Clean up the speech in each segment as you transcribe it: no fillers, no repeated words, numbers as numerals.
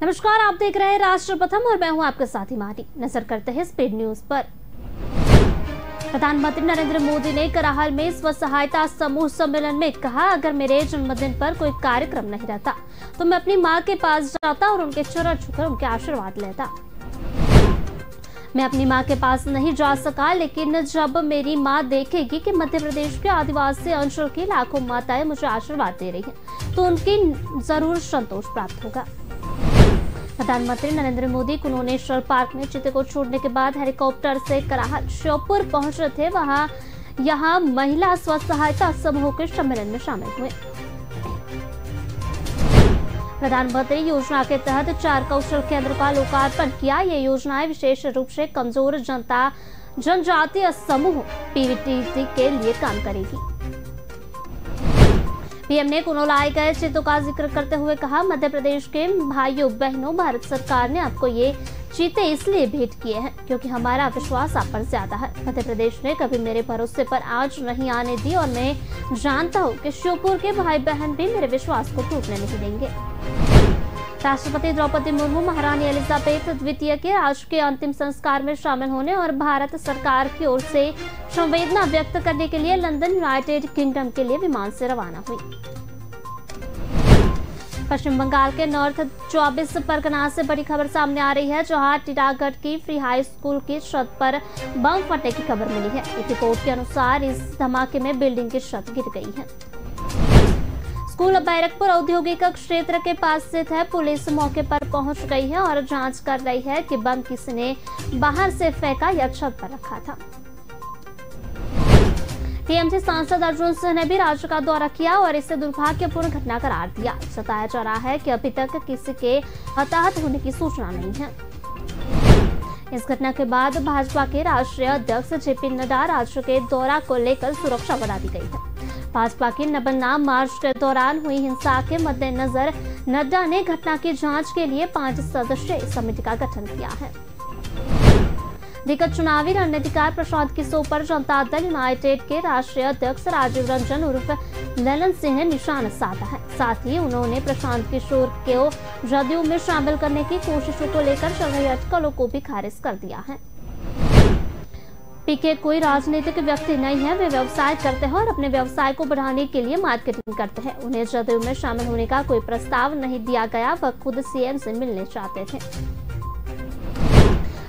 नमस्कार, आप देख रहे हैं राष्ट्र प्रथम और मैं हूं आपके साथ हिमानी। नजर करते हैं स्पीड न्यूज पर। प्रधानमंत्री नरेंद्र मोदी ने कराहल में स्व सहायता समूह सम्मेलन में कहा, अगर मेरे जन्मदिन पर कोई कार्यक्रम नहीं रहता तो मैं अपनी मां के पास जाता और उनके चरण छूकर उनके आशीर्वाद लेता। मैं अपनी मां के पास नहीं जा सका, लेकिन जब मेरी मां देखेगी कि मध्य प्रदेश के आदिवासी अंचल की लाखों माताएं मुझे आशीर्वाद दे रही हैं, तो उनकी जरूर संतोष प्राप्त होगा। प्रधानमंत्री नरेंद्र मोदी कुनोनेश्वर पार्क में चीते को छोड़ने के बाद हेलीकॉप्टर से कराहल श्योपुर पहुंचे थे। यहां महिला स्व सहायता समूह के सम्मेलन में शामिल हुए। प्रधानमंत्री योजना के तहत 4 कौशल केंद्र का लोकार्पण किया। ये योजनाएं विशेष रूप से कमजोर जनजातीय समूह पीवीटी के लिए काम करेगी। पीएम ने कुनो लाए गए चीतों का जिक्र करते हुए कहा, मध्य प्रदेश के भाइयों बहनों, भारत सरकार ने आपको ये चीते इसलिए भेंट किए हैं क्योंकि हमारा विश्वास आप पर ज्यादा है। मध्य प्रदेश ने कभी मेरे भरोसे पर आंच नहीं आने दी और मैं जानता हूँ कि श्योपुर के भाई बहन भी मेरे विश्वास को टूटने नहीं देंगे। राष्ट्रपति द्रौपदी मुर्मू महारानी एलिजाबेथ द्वितीय के राजकीय अंतिम संस्कार में शामिल होने और भारत सरकार की ओर से संवेदना व्यक्त करने के लिए लंदन यूनाइटेड किंगडम के लिए विमान से रवाना हुई। पश्चिम बंगाल के नॉर्थ 24 परगना से बड़ी खबर सामने आ रही है, जहां टीटागढ़ की फ्री हाई स्कूल की छत पर बम फटने की खबर मिली है। एक रिपोर्ट के अनुसार इस धमाके में बिल्डिंग की छत गिर गई है। स्कूल बैरकपुर औद्योगिक क्षेत्र के पास स्थित है। पुलिस मौके पर पहुंच गई है और जांच कर रही है कि बम किसी ने बाहर से फेंका या छत पर रखा था। टीएमसी सांसद अर्जुन सिंह ने भी राज्य का दौरा किया और इसे दुर्भाग्यपूर्ण घटना करार दिया। बताया जा रहा है कि अभी तक किसी के हताहत होने की सूचना नहीं है। इस घटना के बाद भाजपा के राष्ट्रीय अध्यक्ष जेपी नड्डा राज्य के दौरा को लेकर सुरक्षा बढ़ा दी गई है। भाजपा की नबन्ना मार्च के दौरान हुई हिंसा के मद्देनजर नड्डा ने घटना की जांच के लिए 5 सदस्यीय समिति का गठन किया है। दिग्गज चुनावी रणनीतिकार प्रशांत किशोर पर जनता दल यूनाइटेड के राष्ट्रीय अध्यक्ष राजीव रंजन उर्फ ललन सिंह ने निशाना साधा है। साथ ही उन्होंने प्रशांत किशोर को जदयू में शामिल करने की कोशिशों को लेकर चल रही अटकलों को भी खारिज कर दिया है। पीके कोई राजनीतिक व्यक्ति नहीं है, वे व्यवसाय करते हैं और अपने व्यवसाय को बढ़ाने के लिए मार्केटिंग करते हैं। उन्हें जदयू में शामिल होने का कोई प्रस्ताव नहीं दिया गया, वह खुद सीएम से मिलने चाहते थे।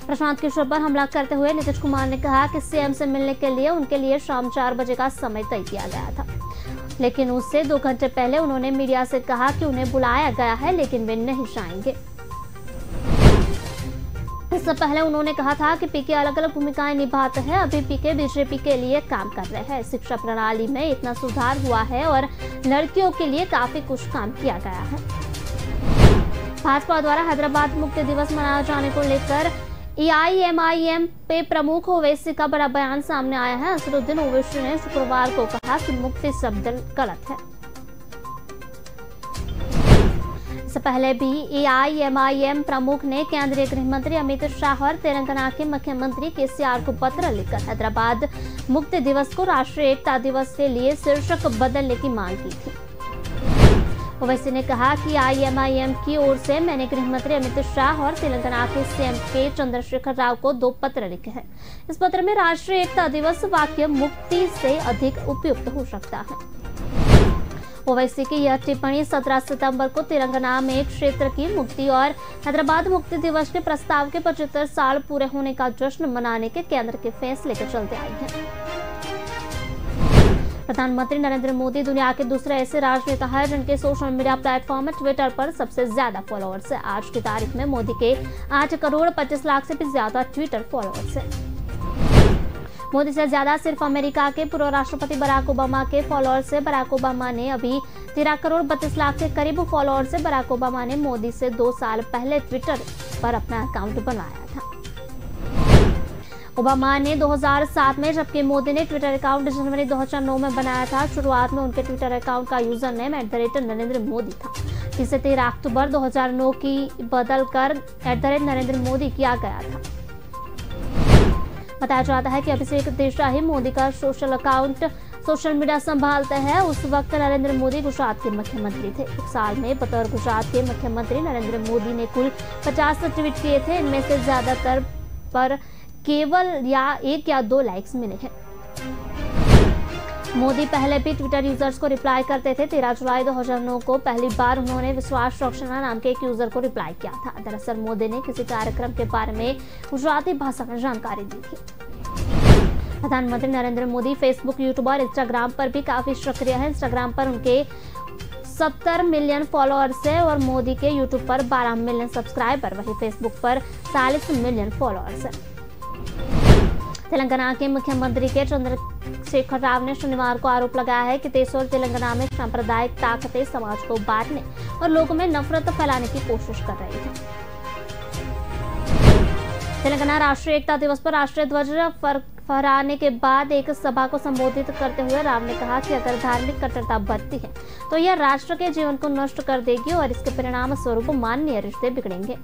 प्रशांत किशोर पर हमला करते हुए नीतीश कुमार ने कहा कि सीएम से मिलने के लिए उनके लिए शाम 4 बजे का समय तय किया गया था, लेकिन उससे 2 घंटे पहले उन्होंने मीडिया से कहा कि उन्हें बुलाया गया है लेकिन वे नहीं जाएंगे। इससे पहले उन्होंने कहा था कि पीके अलग अलग भूमिकाएं निभाते हैं। अभी पीके बीजेपी के लिए काम कर रहे हैं। शिक्षा प्रणाली में इतना सुधार हुआ है और लड़कियों के लिए काफी कुछ काम किया गया है। भाजपा द्वारा हैदराबाद मुक्ति दिवस मनाए जाने को लेकर एआईएमआईएम पे प्रमुख ओवैसी का बड़ा बयान सामने आया है। असदुद्दीन ओवैसी ने शुक्रवार को कहा कि मुक्ति शब्द गलत है। इससे पहले भी एआईएमआईएम प्रमुख ने केंद्रीय गृह मंत्री अमित शाह और तेलंगाना के मुख्यमंत्री केसीआर को पत्र लिखकर हैदराबाद मुक्ति दिवस को राष्ट्रीय एकता दिवस के लिए शीर्षक बदलने की मांग की थी। ओवैसी ने कहा कि एआईएमआईएम की ओर से मैंने गृह मंत्री अमित शाह और तेलंगाना के सीएम के चंद्रशेखर राव को 2 पत्र लिखे हैं। इस पत्र में राष्ट्रीय एकता दिवस वाक्य मुक्ति से अधिक उपयुक्त हो सकता है। ओवैसी की यह टिप्पणी 17 सितंबर को तेलंगाना में क्षेत्र की मुक्ति और हैदराबाद मुक्ति दिवस के प्रस्ताव के 75 साल पूरे होने का जश्न मनाने के केंद्र के फैसले के चलते आई है। प्रधानमंत्री नरेंद्र मोदी दुनिया के दूसरे ऐसे राजनेता हैं जिनके सोशल मीडिया प्लेटफॉर्म ट्विटर पर सबसे ज्यादा फॉलोअर्स है। आज की तारीख में मोदी के 8 करोड़ 25 लाख से भी ज्यादा ट्विटर फॉलोअर्स है। मोदी से ज्यादा सिर्फ अमेरिका के पूर्व राष्ट्रपति बराक ओबामा के फॉलोअर्स है। बराक ओबामा ने अभी 13 करोड़ 32 लाख के करीब फॉलोअर्स है। बराक ओबामा ने मोदी से 2 साल पहले ट्विटर पर अपना अकाउंट बनवाया था। ओबामा ने 2007 में, जबकि मोदी ने ट्विटर अकाउंट जनवरी 2009 में बनाया था। शुरुआत में उनके ट्विटर अकाउंट का यूजर नेम @नरेंद्र मोदी था, जिसे 13 अक्टूबर 2009 की बदलकर @नरेंद्र मोदी किया गया था। बताया जाता है कि अभिषेक देसाई मोदी का सोशल अकाउंट सोशल मीडिया संभालते हैं। उस वक्त नरेंद्र मोदी गुजरात के मुख्यमंत्री थे। एक साल में बतौर गुजरात के मुख्यमंत्री नरेंद्र मोदी ने कुल 50 ट्वीट किए थे। इनमें से ज्यादातर पर केवल 1 या 2 लाइक्स मिले हैं। मोदी पहले भी ट्विटर यूजर्स को रिप्लाई करते थे। 13 जुलाई 2009 को पहली बार उन्होंने विश्वास रक्षणा नाम के एक यूजर को रिप्लाई किया था। दरअसल मोदी ने किसी कार्यक्रम के बारे में गुजराती भाषा में जानकारी दी थी। प्रधानमंत्री नरेंद्र मोदी फेसबुक, यूट्यूब और इंस्टाग्राम पर भी काफी सक्रिय हैं। इंस्टाग्राम पर उनके 70 मिलियन फॉलोअर्स है और मोदी के यूट्यूब पर 12 मिलियन सब्सक्राइबर, वहीं फेसबुक पर 40 मिलियन फॉलोअर्स है। तेलंगाना के मुख्यमंत्री के चंद्रशेखर राव ने शनिवार को आरोप लगाया है कि देश और तेलंगाना में सांप्रदायिक ताकतें समाज को बांटने और लोगों में नफरत फैलाने की कोशिश कर रही हैं। तेलंगाना राष्ट्रीय एकता दिवस पर राष्ट्रीय ध्वज फहराने के बाद एक सभा को संबोधित करते हुए राव ने कहा कि अगर धार्मिक कट्टरता बढ़ती है तो यह राष्ट्र के जीवन को नष्ट कर देगी और इसके परिणाम स्वरूप मानवीय रिश्ते बिगड़ेंगे।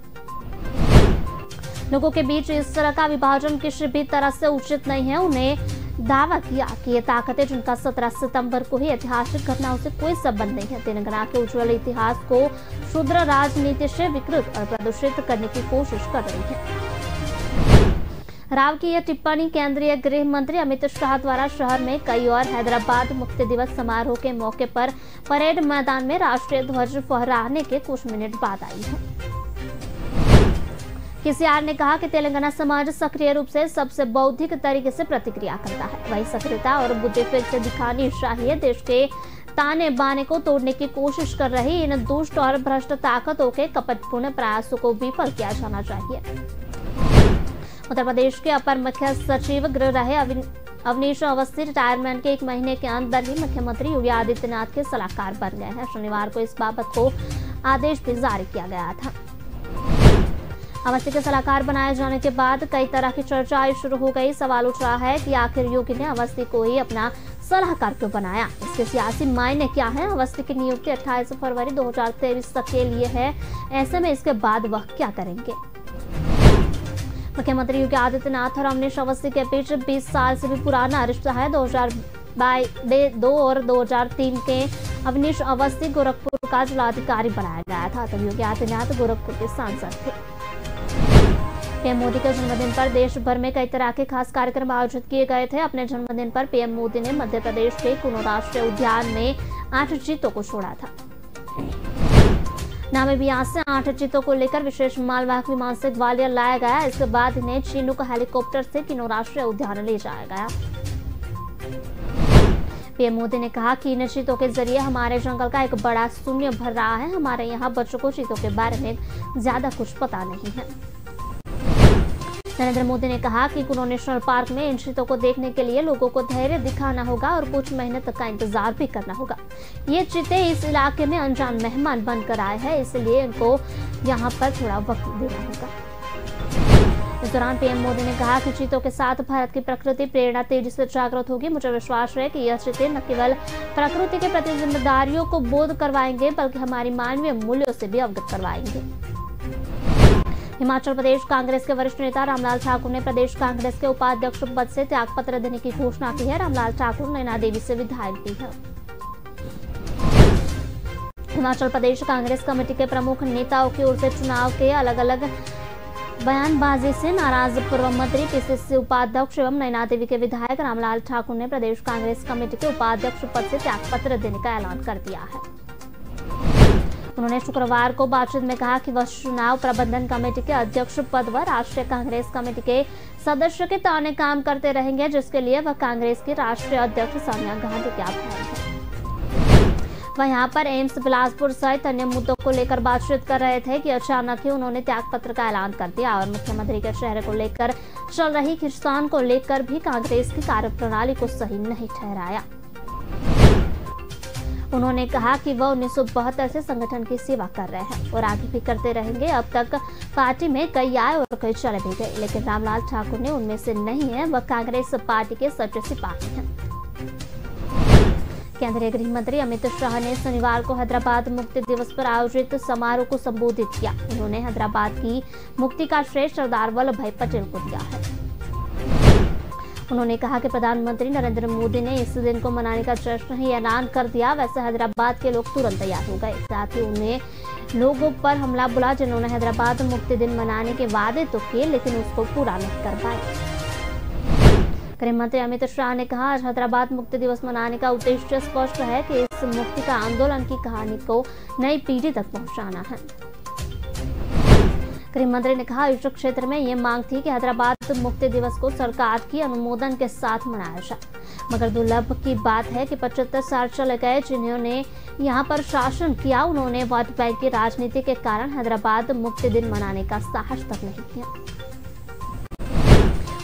लोगों के बीच इस तरह का विभाजन किसी भी तरह से उचित नहीं है। उन्हें दावा किया कि ये ताकतें जिनका 17 सितंबर को ही ऐतिहासिक घटनाओं से कोई संबंध नहीं है, तेलंगाना के उज्जवल इतिहास को क्षुद्र राजनीति से विकृत और प्रदूषित करने की कोशिश कर रही है। राव की यह टिप्पणी केंद्रीय गृह मंत्री अमित शाह द्वारा शहर में कई और हैदराबाद मुक्ति दिवस समारोह के मौके पर परेड मैदान में राष्ट्रीय ध्वज फहराने के कुछ मिनट बाद आई है। केसीआर ने कहा कि तेलंगाना समाज सक्रिय रूप से सबसे बौद्धिक तरीके से प्रतिक्रिया करता है। वही सक्रियता और बुद्धि फिर से दिखानी चाहिए। देश के ताने बाने को तोड़ने की कोशिश कर रही इन दुष्ट और भ्रष्ट ताकतों के कपटपूर्ण प्रयासों को विफल किया जाना चाहिए। उत्तर प्रदेश के अपर मुख्य सचिव गृह रहे अवनीश अवस्थी रिटायरमेंट के 1 महीने के अंदर ही मुख्यमंत्री योगी आदित्यनाथ के सलाहकार बन गए हैं। शनिवार को इस बाबत को आदेश भी जारी किया गया था। अवस्थी के सलाहकार बनाए जाने के बाद कई तरह की चर्चाएं शुरू हो गई। सवाल उठ रहा है कि आखिर योगी ने अवस्थी को ही अपना सलाहकार क्यों बनाया, इसके सियासी मायने क्या है। अवस्थी की नियुक्ति 28 फरवरी 2023 तक के लिए है। ऐसे में इसके बाद वह क्या करेंगे। मुख्यमंत्री योगी आदित्यनाथ और अवनीश अवस्थी के बीच 20 साल से भी पुराना रिश्ता है। 2002 और 2003 के अवनीश अवस्थी गोरखपुर का जिलाधिकारी बनाया गया था, तब योगी आदित्यनाथ गोरखपुर के सांसद थे। पीएम मोदी के जन्मदिन पर देश भर में कई तरह के खास कार्यक्रम आयोजित किए गए थे। अपने जन्मदिन पर पीएम मोदी ने मध्य प्रदेश के कुनो राष्ट्रीय उद्यान में 8 चीतों को छोड़ा था। नामीबिया से 8 चीतों को लेकर विशेष मालवाहक विमान से ग्वालियर लाया गया। इसके बाद इन्हें चिनूक हेलीकॉप्टर से किनो राष्ट्रीय उद्यान ले जाया गया। पीएम मोदी ने कहा कि इन चीतों के जरिए हमारे जंगल का एक बड़ा शून्य भर रहा है। हमारे यहाँ बच्चों को चीतों के बारे में ज्यादा कुछ पता नहीं है। नरेंद्र मोदी ने कहा कि कुनो नेशनल पार्क में इन चीतों को देखने के लिए लोगों को धैर्य दिखाना होगा और कुछ महीने तक का इंतजार भी करना होगा। ये चीते इस इलाके में अनजान मेहमान बनकर आए हैं, इसलिए इनको यहाँ पर थोड़ा वक्त देना होगा। इस दौरान पीएम मोदी ने कहा कि चीतों के साथ भारत की प्रकृति प्रेरणा तेजी से जागृत होगी। मुझे विश्वास है कि यह चीते न केवल प्रकृति के प्रति जिम्मेदारियों को बोध करवाएंगे बल्कि हमारी मानवीय मूल्यों से भी अवगत करवाएंगे। हिमाचल प्रदेश कांग्रेस के वरिष्ठ नेता रामलाल ठाकुर ने प्रदेश कांग्रेस के उपाध्यक्ष पद से त्यागपत्र देने की घोषणा की है। रामलाल ठाकुर नैना देवी से विधायक भी है। हिमाचल प्रदेश कांग्रेस कमेटी के प्रमुख नेताओं की ओर से चुनाव के अलग अलग बयानबाजी से नाराज पूर्व मंत्री, पीसीसी उपाध्यक्ष एवं नैना देवी के विधायक रामलाल ठाकुर ने प्रदेश कांग्रेस कमेटी के उपाध्यक्ष पद से त्यागपत्र देने का ऐलान कर दिया है। उन्होंने शुक्रवार को बातचीत में कहा कि वह चुनाव प्रबंधन कमेटी के अध्यक्ष पद व राष्ट्रीय कांग्रेस कमेटी के सदस्य के तौर काम करते रहेंगे, जिसके लिए वह कांग्रेस की राष्ट्रीय अध्यक्ष सोनिया गांधी के आभारी हैं। वह यहाँ पर एम्स बिलासपुर सहित अन्य मुद्दों को लेकर बातचीत कर रहे थे कि अचानक ही उन्होंने त्यागपत्र का ऐलान कर दिया और मुख्यमंत्री के चेहरे को लेकर चल रही खींचतान को लेकर भी कांग्रेस की कार्यप्रणाली को सही नहीं ठहराया। उन्होंने कहा कि वह 1972 से संगठन की सेवा कर रहे हैं और आगे भी करते रहेंगे। अब तक पार्टी में कई आए और कई चले भी गए, लेकिन रामलाल ठाकुर ने उनमें से नहीं है। वह कांग्रेस पार्टी के सच्चे सिपाही हैं। केंद्रीय गृह मंत्री अमित शाह ने शनिवार को हैदराबाद मुक्ति दिवस पर आयोजित समारोह को संबोधित किया। उन्होंने हैदराबाद की मुक्ति का श्रेय सरदार वल्लभ भाई पटेल को दिया है। उन्होंने कहा कि प्रधानमंत्री नरेंद्र मोदी ने इस दिन को मनाने का जश्न ही ऐलान कर दिया, वैसे हैदराबाद के लोग तुरंत तैयार हो गए। साथ ही उन्हें लोगों पर हमला बोला जिन्होंने हैदराबाद मुक्ति दिन मनाने के वादे तो किए लेकिन उसको पूरा नहीं कर पाए। गृह मंत्री अमित शाह ने कहा, आज हैदराबाद मुक्ति दिवस मनाने का उद्देश्य स्पष्ट है कि इस मुक्ति का आंदोलन की कहानी को नई पीढ़ी तक पहुंचाना है। गृह मंत्री ने कहा, इस क्षेत्र में ये मांग थी कि हैदराबाद मुक्ति दिवस को सरकार की अनुमोदन के साथ मनाया जाए, मगर दुर्लभ की बात है कि 75 साल चले गए जिन्होंने यहाँ पर शासन किया, उन्होंने वोट बैंक की राजनीति के कारण हैदराबाद मुक्ति दिन मनाने का साहस तक नहीं किया।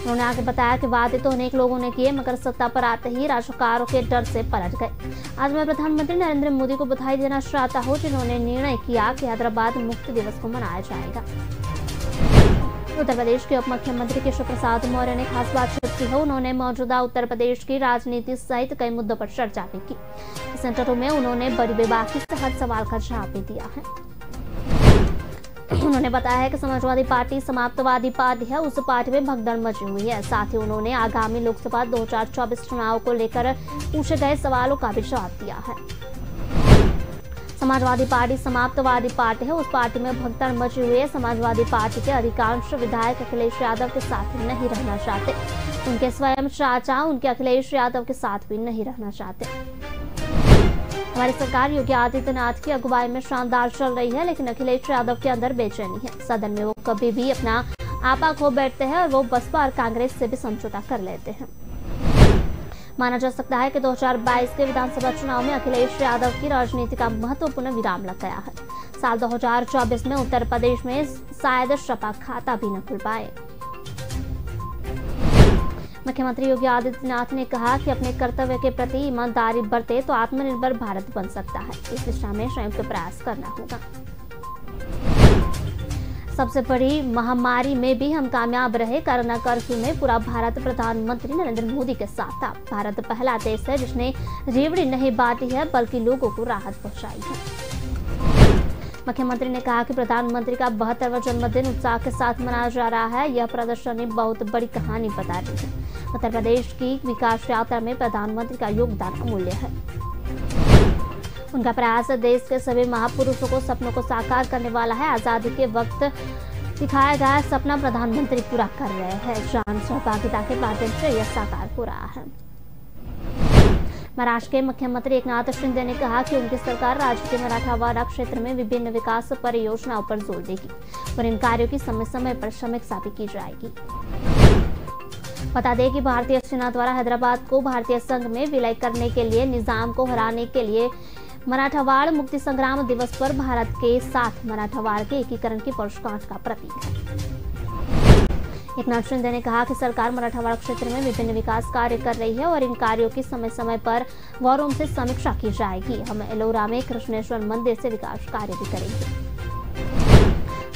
उन्होंने आगे बताया कि वादे तो अनेक लोगों ने किए मगर सत्ता पर आते ही राजनेताओं के डर से पलट गए। आज मैं प्रधानमंत्री नरेंद्र मोदी को बधाई देना चाहता हूं जिन्होंने निर्णय किया कि हैदराबाद मुक्ति दिवस को मनाया जाएगा। उत्तर प्रदेश के उप मुख्यमंत्री केशव प्रसाद मौर्य ने खास बातचीत की है। उन्होंने मौजूदा उत्तर प्रदेश की राजनीति सहित कई मुद्दों पर चर्चा भी की। इस इंटरव्यू में उन्होंने बड़ी बेबाकी से हर सवाल का जवाब भी दिया है। उन्होंने बताया है कि समाजवादी पार्टी समाप्तवादी पार्टी है, उस पार्टी में भगदड़ मची हुई है। साथ ही उन्होंने आगामी लोकसभा 2024 चुनाव को लेकर पूछे गए सवालों का भी जवाब दिया है। समाजवादी पार्टी समाप्तवादी पार्टी है, उस पार्टी में भगदड़ मची हुई है। समाजवादी पार्टी के अधिकांश विधायक अखिलेश यादव के साथ नहीं रहना चाहते। उनके स्वयं चाचा उनके अखिलेश यादव के साथ भी नहीं रहना चाहते। हमारी सरकार योगी आदित्यनाथ की अगुवाई में शानदार चल रही है, लेकिन अखिलेश यादव के अंदर बेचैनी है। सदन में वो कभी भी अपना आपा खो बैठते हैं और वो बसपा और कांग्रेस से भी समझौता कर लेते हैं। माना जा सकता है कि 2022 के विधानसभा चुनाव में अखिलेश यादव की राजनीति का महत्वपूर्ण विराम लग गया है। साल 2024 में उत्तर प्रदेश में शायद सपा खाता भी न खुल पाए। मुख्यमंत्री योगी आदित्यनाथ ने कहा कि अपने कर्तव्य के प्रति ईमानदारी बरते तो आत्मनिर्भर भारत बन सकता है। इस दिशा में संयुक्त प्रयास करना होगा। सबसे बड़ी महामारी में भी हम कामयाब रहे। कोरोना कर्फ्यू में पूरा भारत प्रधानमंत्री नरेंद्र मोदी के साथ था। भारत पहला देश है जिसने रेवड़ी नहीं बांटी है बल्कि लोगों को राहत पहुंचाई है। मुख्यमंत्री ने कहा कि प्रधानमंत्री का 72वां जन्मदिन उत्साह के साथ मनाया जा रहा है। यह प्रदर्शनी बहुत बड़ी कहानी बता रही है। उत्तर प्रदेश की विकास यात्रा में प्रधानमंत्री का योगदान अमूल्य है। उनका प्रयास देश के सभी महापुरुषों को सपनों को साकार करने वाला है। आजादी के वक्त दिखाया गया सपना प्रधानमंत्री पूरा कर रहे हैं। जन सहभागिता के माध्यम से यह साकार हो रहा है। महाराष्ट्र के मुख्यमंत्री एकनाथ शिंदे ने कहा कि उनकी सरकार राज्य के मराठवाड़ा क्षेत्र में विभिन्न विकास परियोजनाओं पर जोर देगी और इन कार्यों की समय समय पर समीक्षा भी की जाएगी। बता दें कि भारतीय सेना द्वारा हैदराबाद को भारतीय संघ में विलय करने के लिए निजाम को हराने के लिए मराठवाड़ मुक्ति संग्राम दिवस पर भारत के साथ मराठवाड़ के एकीकरण की वर्षगांठ का प्रतीक है। एकनाथ शिंदे ने कहा कि सरकार मराठवाड़ा क्षेत्र में विभिन्न विकास कार्य कर रही है और इन कार्यों की समय समय पर वॉर रूम से समीक्षा की जाएगी। हम एलोरा में कृष्णेश्वर मंदिर से विकास कार्य भी करेंगे।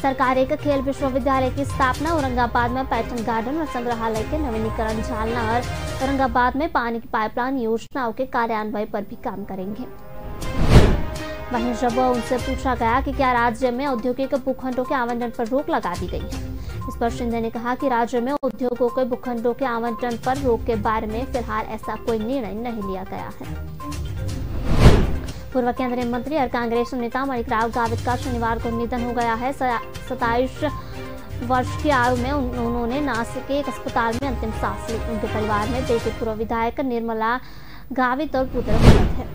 सरकार एक खेल विश्वविद्यालय की स्थापना, औरंगाबाद में पैटर्न गार्डन और संग्रहालय के नवीनीकरण, जालना और औरंगाबाद में पानी की पाइपलाइन योजनाओं के कार्यान्वयन पर भी काम करेंगे। वहीं जब उनसे पूछा गया कि क्या राज्य में औद्योगिक भूखंडों के आवंटन पर रोक लगा दी गई है, इस पर शिंदे ने कहा कि राज्य में उद्योगों के भूखंडों के आवंटन पर रोक के बारे में फिलहाल ऐसा कोई निर्णय नहीं लिया गया है। पूर्व केंद्रीय मंत्री और कांग्रेस नेता माणिकराव गावित का शनिवार को निधन हो गया है। 27 वर्ष की आयु में उन्होंने नासिक के एक अस्पताल में अंतिम सांस ली। उनके परिवार में बेटी पूर्व विधायक निर्मला गावित और पुत्र भरत है।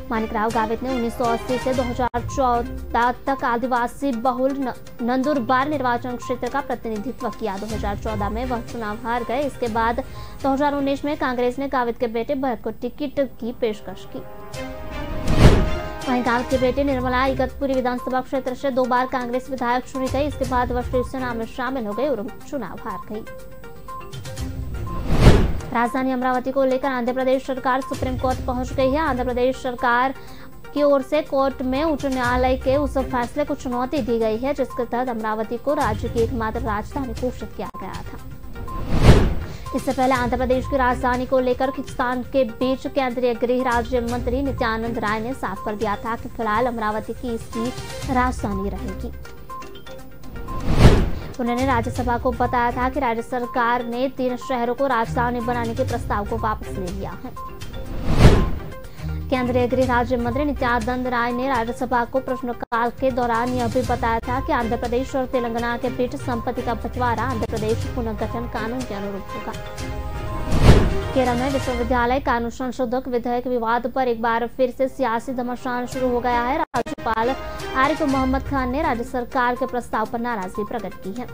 माणिकराव गावित ने 1980 से 2014 तक आदिवासी बहुल नंदुरबार निर्वाचन क्षेत्र का प्रतिनिधित्व किया। 2014 में वह चुनाव हार गए। इसके बाद 2019 में कांग्रेस ने गावित के बेटे भरत को टिकट की पेशकश की। वहीं गावित के बेटे निर्मला इगतपुरी विधानसभा क्षेत्र से 2 बार कांग्रेस विधायक चुनी गई। इसके बाद वह शिवसेना में शामिल हो गई और चुनाव हार गई। राजधानी अमरावती को लेकर आंध्र प्रदेश सरकार सुप्रीम कोर्ट पहुंच गई है। आंध्र प्रदेश सरकार की ओर से कोर्ट में उच्च न्यायालय के उस फैसले को चुनौती दी गई है जिसके तहत अमरावती को राज्य की एकमात्र राजधानी घोषित किया गया था। इससे पहले आंध्र प्रदेश की राजधानी को लेकर खींचतान के बीच केंद्रीय गृह राज्य मंत्री नित्यानंद राय ने साफ कर दिया था कि फिलहाल अमरावती की इसकी राजधानी रहेगी। उन्होंने राज्यसभा को बताया था कि राज्य सरकार ने 3 शहरों को राजधानी बनाने के प्रस्ताव को वापस ले लिया है। केंद्रीय गृह राज्य मंत्री नित्यानंद राय ने राज्यसभा को प्रश्नकाल के दौरान यह भी बताया था कि आंध्र प्रदेश और तेलंगाना के बीच संपत्ति का बंटवारा आंध्र प्रदेश पुनर्गठन कानून के अनुरूप होगा। केरल में विश्वविद्यालय कानून संशोधक विधेयक विवाद पर एक बार फिर से सियासी घमासान शुरू हो गया है। राज्यपाल आरिफ मोहम्मद खान ने राज्य सरकार के प्रस्ताव पर नाराजगी प्रकट की है।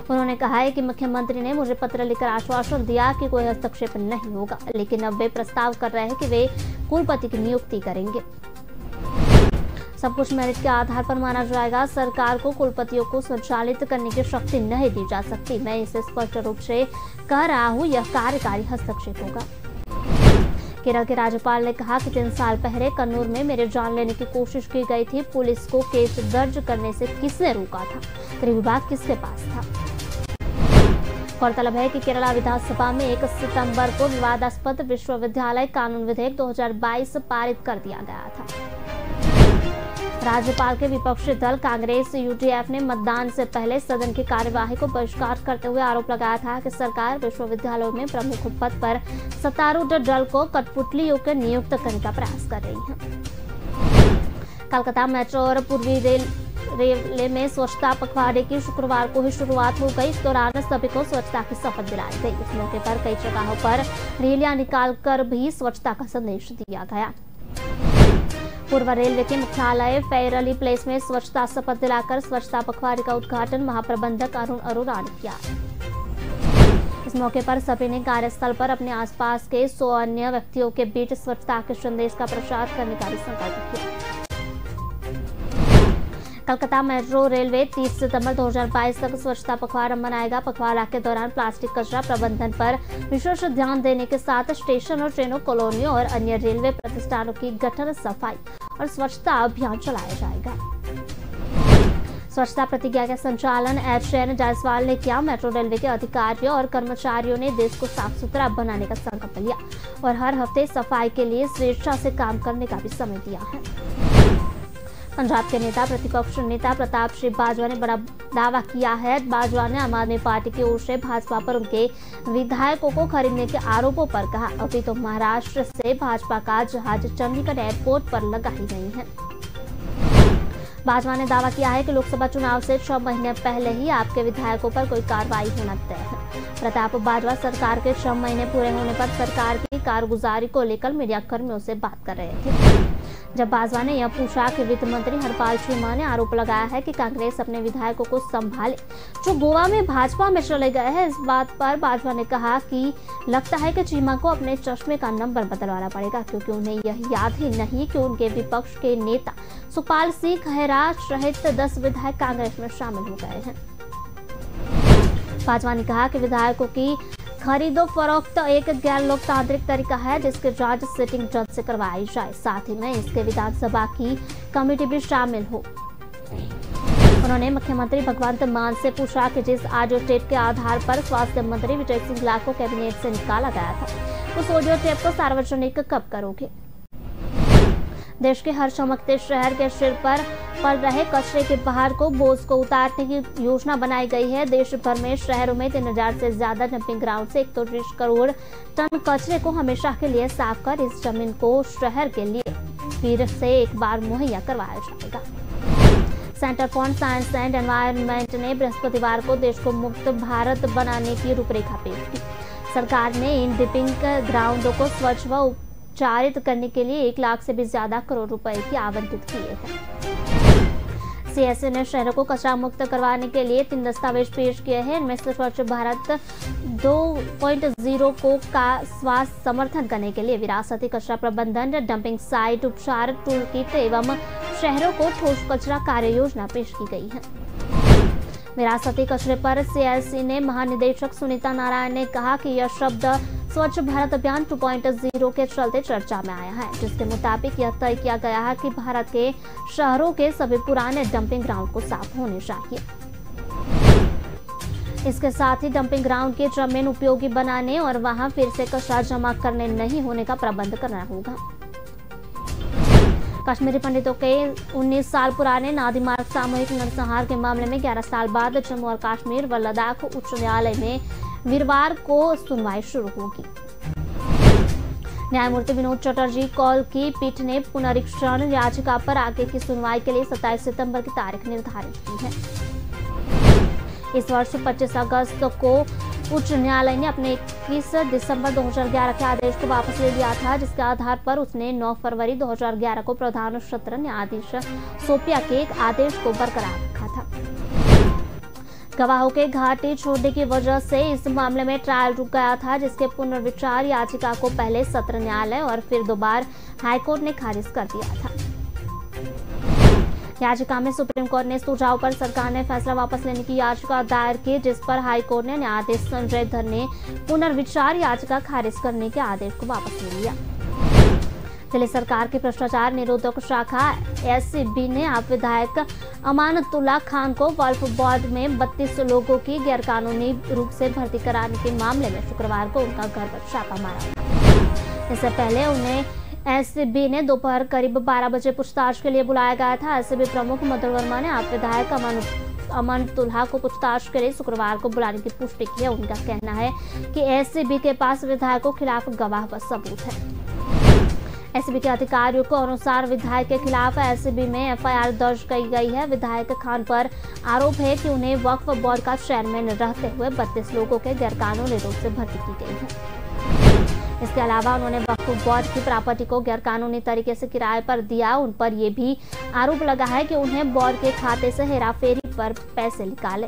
उन्होंने कहा है कि मुख्यमंत्री ने मुझे पत्र लिखकर आश्वासन दिया कि कोई हस्तक्षेप नहीं होगा, लेकिन अब वे प्रस्ताव कर रहे हैं कि वे कुलपति की नियुक्ति करेंगे। सब कुछ मेरिट के आधार पर माना जाएगा। सरकार को कुलपतियों को संचालित करने की शक्ति नहीं दी जा सकती। मैं इसे स्पष्ट रूप से कह रहा हूं, यह कार्यकारी हस्तक्षेप होगा। केरल के राज्यपाल ने कहा कि 3 साल पहले कन्नूर में मेरे जान लेने की कोशिश की गई थी। पुलिस को केस दर्ज करने से किसने रोका था? गृह विभाग किसके पास था? गौरतलब है कि केरला विधानसभा में 1 सितंबर को विवादास्पद विश्वविद्यालय कानून विधेयक 2022 पारित कर दिया गया था। राज्यपाल के विपक्षी दल कांग्रेस यूडीएफ ने मतदान से पहले सदन की कार्यवाही को बहिष्कार करते हुए आरोप लगाया था कि सरकार विश्वविद्यालयों में प्रमुख पद पर सत्तारूढ़ दल को कठपुतलियों के नियुक्त करने का प्रयास कर रही है। कोलकाता मेट्रो और पूर्वी रेलवे में स्वच्छता पखवाड़े की शुक्रवार को ही शुरुआत हो गई। इस दौरान सभी को स्वच्छता की शपथ दिलाई गई। इस मौके पर कई जगहों पर रैलियां निकालकर भी स्वच्छता का संदेश दिया गया। पूर्व रेलवे के मुख्यालय फेयरली प्लेस में स्वच्छता शपथ दिलाकर स्वच्छता पखवाड़े का उद्घाटन महाप्रबंधक अरुण अरोड़ा ने किया। इस मौके पर सभी ने कार्यस्थल पर अपने आसपास के 100 अन्य व्यक्तियों के बीच स्वच्छता के संदेश का प्रचार करने का भी संकल्प किया। कोलकाता मेट्रो रेलवे 30 सितंबर 2022 तक स्वच्छता पखवाड़ा मनाएगा। पखवाड़ा के दौरान प्लास्टिक कचरा प्रबंधन पर विशेष ध्यान देने के साथ स्टेशन और ट्रेनों, कॉलोनियों और अन्य रेलवे प्रतिष्ठानों की गटर सफाई और स्वच्छता अभियान चलाया जाएगा। स्वच्छता प्रतिज्ञा का संचालन एचएन जायसवाल ने किया। मेट्रो रेलवे के अधिकारियों और कर्मचारियों ने देश को साफ सुथरा बनाने का संकल्प लिया और हर हफ्ते सफाई के लिए स्वेच्छा से काम करने का भी समय दिया है। पंजाब के नेता प्रतिपक्ष नेता प्रताप सिंह बाजवा ने बड़ा दावा किया है। बाजवा ने आम आदमी पार्टी की ओर से भाजपा पर उनके विधायकों को खरीदने के आरोपों पर कहा, अभी तो महाराष्ट्र से भाजपा का जहाज चंडीगढ़ एयरपोर्ट पर लगा ही नहीं है। बाजवा ने दावा किया है कि लोकसभा चुनाव से 6 महीने पहले ही आपके विधायकों पर कोई कार्रवाई होना तय है। प्रताप बाजवा सरकार के 6 महीने पूरे होने पर सरकार की कारगुजारी को लेकर मीडिया कर्मियों से बात कर रहे थे। जब बाजवा ने यह पूछा कि वित्त मंत्री हरपाल चीमा ने आरोप लगाया है कि कांग्रेस अपने विधायकों को संभाले जो गोवा में भाजपा में चले गए हैं, इस बात पर बाजवा ने कहा कि लगता है कि चीमा को अपने चश्मे का नंबर बदलवाना पड़ेगा, क्योंकि उन्हें यह याद ही नहीं कि उनके विपक्ष के नेता सुखपाल सिंह खैरा सहित 10 विधायक कांग्रेस में शामिल हो गए हैं। बाजवा ने कहा कि विधायकों की खरीदो फरोख्त एक गैर लोकतांत्रिक तरीका है जिसके जांच सिटिंग जज से करवाई जाए, साथ ही में इसके विधानसभा की कमेटी भी शामिल हो। उन्होंने मुख्यमंत्री भगवंत मान से पूछा कि जिस ऑडियो टेप के आधार पर स्वास्थ्य मंत्री विजय सिंह को कैबिनेट से निकाला गया था, उस ऑडियो टेप को सार्वजनिक कब करोगे? देश के हर चमकते शहर के सिर पर पड़ रहे कचरे के पहाड़ को बोझ को उतारने की योजना बनाई गई है। देश भर में शहरों में 3000 से ज्यादा डंपिंग ग्राउंड से 130 करोड़ टन कचरे को हमेशा के लिए साफ कर इस जमीन को शहर के लिए फिर से एक बार मुहैया करवाया जाएगा। Centre for science and environment ने बृहस्पतिवार को देश को मुक्त भारत बनाने की रूपरेखा पेश की। सरकार ने इन डंपिंग ग्राउंडों को स्वच्छ व उपचारित करने के लिए 1 लाख से भी ज्यादा करोड़ रुपए की आवंटित किए हैं। सीएसए ने शहरों को कचरा मुक्त करवाने के लिए 3 दस्तावेज पेश किए हैं। इनमें से स्वच्छ भारत 2.0 को का स्वास्थ्य समर्थन करने के लिए विरासती कचरा प्रबंधन, डंपिंग साइट उपचार टूल किट एवं शहरों को ठोस कचरा कार्य योजना पेश की गई है। विरासती कचरे पर सीएसए ने महानिदेशक सुनीता नारायण ने कहा कि यह शब्द स्वच्छ भारत अभियान 2.0 के चलते चर्चा में आया है, जिसके मुताबिक यह तय किया गया है कि भारत के शहरों के सभी पुराने डंपिंग ग्राउंड को साफ होने चाहिए। इसके साथ ही डंपिंग ग्राउंड के जमीन उपयोगी बनाने और वहां फिर से कचरा जमा करने नहीं होने का प्रबंध करना होगा। कश्मीरी पंडितों के 19 साल पुराने नादी मार्ग सामूहिक नरसंहार के मामले में 11 साल बाद जम्मू और कश्मीर व लद्दाख उच्च न्यायालय में वीरवार को सुनवाई शुरू होगी। न्यायमूर्ति विनोद चटर्जी कौल की पीठ ने पुनरीक्षण याचिका पर आगे की सुनवाई के लिए 27 सितंबर की तारीख निर्धारित की है। इस वर्ष 25 अगस्त को उच्च न्यायालय ने अपने 21 दिसंबर 2011 के आदेश को वापस ले लिया था, जिसके आधार पर उसने 9 फरवरी 2011 को प्रधान सत्र न्यायाधीश सोपिया के एक आदेश को बरकरार रखा था। गवाहों के घाटी छोड़ने की वजह से इस मामले में ट्रायल रुक गया था, जिसके पुनर्विचार याचिका को पहले सत्र न्यायालय और फिर 2 बार हाईकोर्ट ने खारिज कर दिया था। याचिका में सुप्रीम कोर्ट ने सुझाव पर सरकार ने फैसला वापस लेने की याचिका दायर की, जिस पर हाईकोर्ट ने न्यायाधीश संजय धर ने पुनर्विचार याचिका खारिज करने के आदेश को वापस ले लिया। दिल्ली सरकार की भ्रष्टाचार निरोधक शाखा एसीबी ने आप विधायक अमानतुल्लाह खान को वक्फ बोर्ड में 32 लोगों की गैरकानूनी रूप से भर्ती कराने के मामले में शुक्रवार को उनका घर पर छापा मारा। इससे पहले उन्हें एसीबी ने दोपहर करीब 12 बजे पूछताछ के लिए बुलाया गया था। एसीबी प्रमुख मधुर वर्मा ने आप विधायक अमानतुल्लाह को पूछताछ के लिए शुक्रवार को बुलाने की पुष्टि की है। उनका कहना है कि एसीबी के पास विधायकों के खिलाफ गवाह व सबूत है। एसीबी के अधिकारियों के अनुसार विधायक के खिलाफ एसीबी में एफआईआर दर्ज की गई है। विधायक खान पर आरोप है कि उन्हें वक्फ बोर्ड का चेयरमैन रहते हुए 32 लोगों के गैरकानूनी रूप से भर्ती की गई है। इसके अलावा उन्होंने वक्फ बोर्ड की प्रॉपर्टी को गैरकानूनी तरीके से किराए पर दिया। उन पर यह भी आरोप लगा है कि उन्हें बोर्ड के खाते से हेराफेरी पर पैसे निकाले।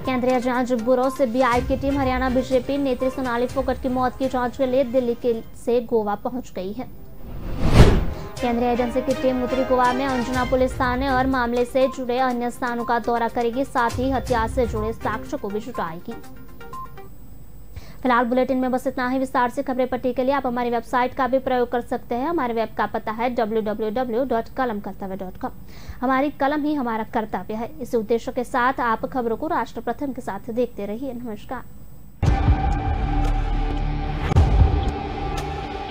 केंद्रीय जांच ब्यूरो सीबीआई की टीम हरियाणा बीजेपी नेत्री सोनाली फोगाट की मौत की जांच के लिए दिल्ली से गोवा पहुंच गई है। केंद्रीय एजेंसी की टीम उत्तरी गोवा में अंजुना पुलिस थाने और मामले से जुड़े अन्य स्थानों का दौरा करेगी, साथ ही हत्या से जुड़े साक्ष्य को भी जुटाएगी। फिलहाल बुलेटिन में बस इतना ही। विस्तार से खबरें पढ़ने के लिए आप हमारी वेबसाइट का भी प्रयोग कर सकते हैं। हमारे वेब का पता है www.kalamkartavya.com। हमारी कलम ही हमारा कर्तव्य है। इस उद्देश्य के साथ आप खबरों को राष्ट्र प्रथम के साथ देखते रहिए। नमस्कार।